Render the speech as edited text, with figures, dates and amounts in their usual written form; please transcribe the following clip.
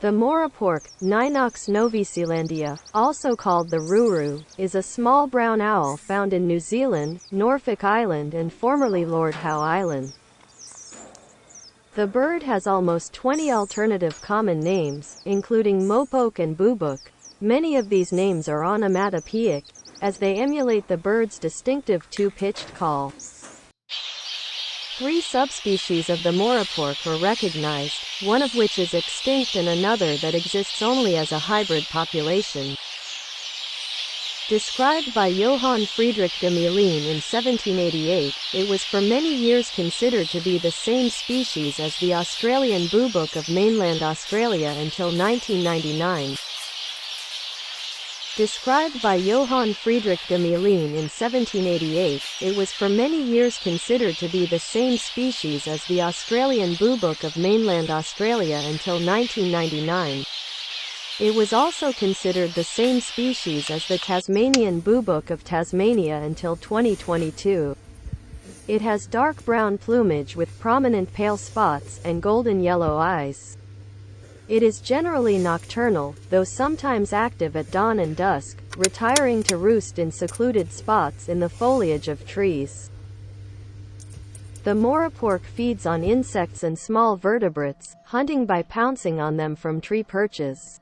The Morepork, Ninox novaeseelandiae, also called the Ruru, is a small brown owl found in New Zealand, Norfolk Island and formerly Lord Howe Island. The bird has almost 20 alternative common names, including mopoke and bubuk. Many of these names are onomatopoeic, as they emulate the bird's distinctive two-pitched call. 3 subspecies of the Morepork are recognized, one of which is extinct and another that exists only as a hybrid population. Described by Johann Friedrich Gmelin in 1788, it was for many years considered to be the same species as the Australian bubuk of mainland Australia until 1999. Described by Johann Friedrich Gmelin in 1788, it was for many years considered to be the same species as the Australian bubuk of mainland Australia until 1999. It was also considered the same species as the Tasmanian bubuk of Tasmania until 2022. It has dark brown plumage with prominent pale spots and golden yellow eyes. It is generally nocturnal, though sometimes active at dawn and dusk, retiring to roost in secluded spots in the foliage of trees. The Morepork feeds on insects and small vertebrates, hunting by pouncing on them from tree perches.